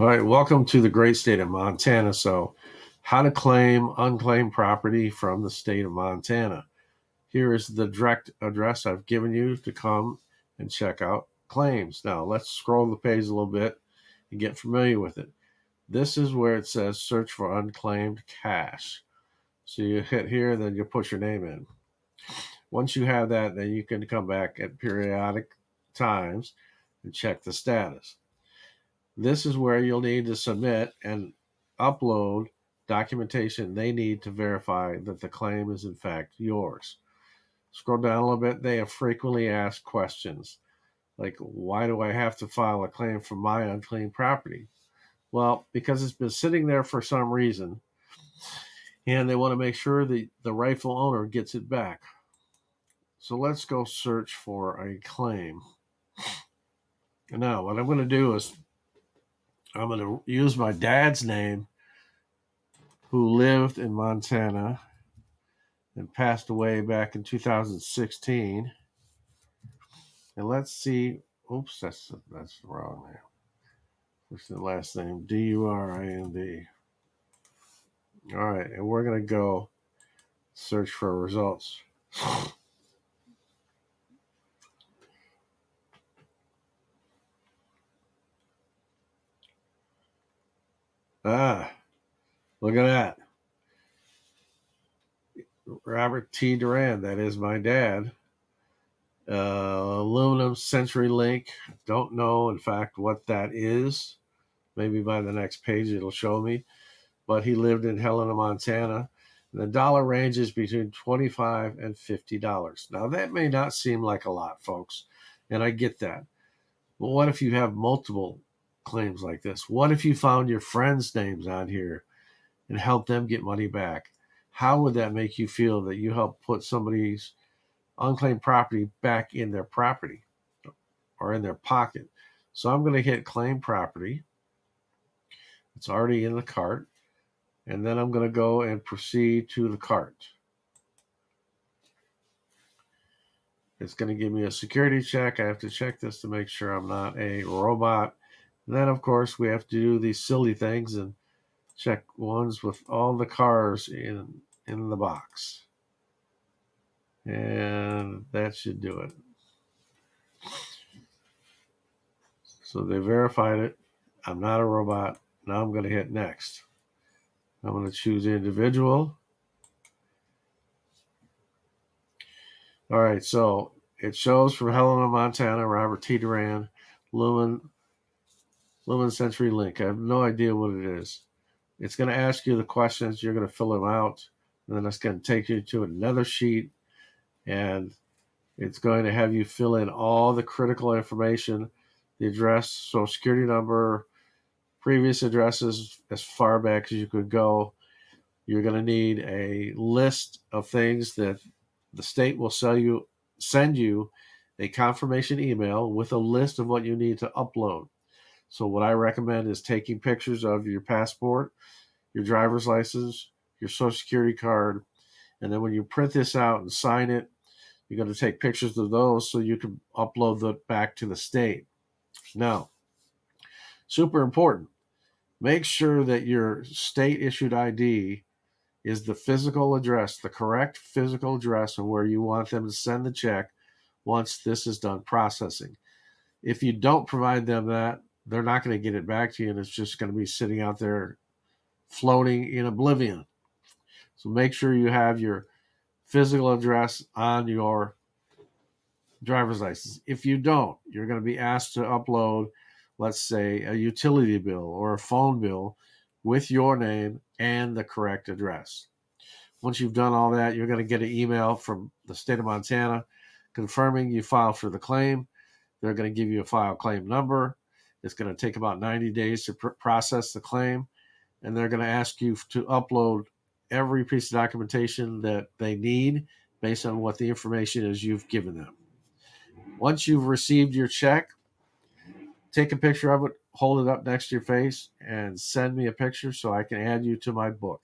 All right, welcome to the great state of Montana. So, how to claim unclaimed property from the state of Montana. Here is the direct address I've given you to come and check out claims. Now, let's scroll the page a little bit and get familiar with it. This is where it says search for unclaimed cash. So, you hit here, then you put your name in. Once you have that, then you can come back at periodic times and check the status. This is where you'll need to submit and upload documentation they need to verify that the claim is in fact yours. Scroll down a little bit. They have frequently asked questions like, why do I have to file a claim for my unclaimed property? Well, because it's been sitting there for some reason, and they want to make sure that the rightful owner gets it back. So let's go search for a claim. And now, what I'm going to do is I'm going to use my dad's name, who lived in Montana and passed away back in 2016. And let's see. Oops, that's the wrong name. What's the last name? Durind. All right, and we're gonna go search for results. Ah, look at that. Robert T. Duran, that is my dad. Aluminum Century Link. Don't know, in fact, what that is. Maybe by the next page it'll show me. But he lived in Helena, Montana. The dollar ranges between $25 and $50. Now, that may not seem like a lot, folks, and I get that. But what if you have multiple claims like this? What if you found your friends' names on here and helped them get money back? How would that make you feel that you helped put somebody's unclaimed property back in their property or in their pocket? So I'm going to hit claim property. It's already in the cart. And then I'm going to go and proceed to the cart. It's going to give me a security check. I have to check this to make sure I'm not a robot. And then, of course, we have to do these silly things and check ones with all the cars in the box. And that should do it. So they verified it. I'm not a robot. Now I'm going to hit next. I'm going to choose individual. All right, so it shows from Helena, Montana, Robert T. Duran, Lumen Century Link. I have no idea what it is. It's going to ask you the questions. You're going to fill them out. And then it's going to take you to another sheet. And it's going to have you fill in all the critical information, the address, social security number, previous addresses as far back as you could go. You're going to need a list of things that the state will send you a confirmation email with a list of what you need to upload. So what I recommend is taking pictures of your passport, your driver's license, your social security card, and then when you print this out and sign it, you're going to take pictures of those so you can upload that back to the state. Now, super important, make sure that your state issued ID is the physical address, the correct physical address of where you want them to send the check once this is done processing. If you don't provide them that, they're not going to get it back to you, and it's just going to be sitting out there floating in oblivion. So make sure you have your physical address on your driver's license. If you don't, you're going to be asked to upload, let's say, a utility bill or a phone bill with your name and the correct address. Once you've done all that, you're going to get an email from the state of Montana confirming you filed for the claim. They're going to give you a file claim number. It's going to take about 90 days to process the claim. And they're going to ask you to upload every piece of documentation that they need based on what the information is you've given them. Once you've received your check, take a picture of it, hold it up next to your face, and send me a picture so I can add you to my book.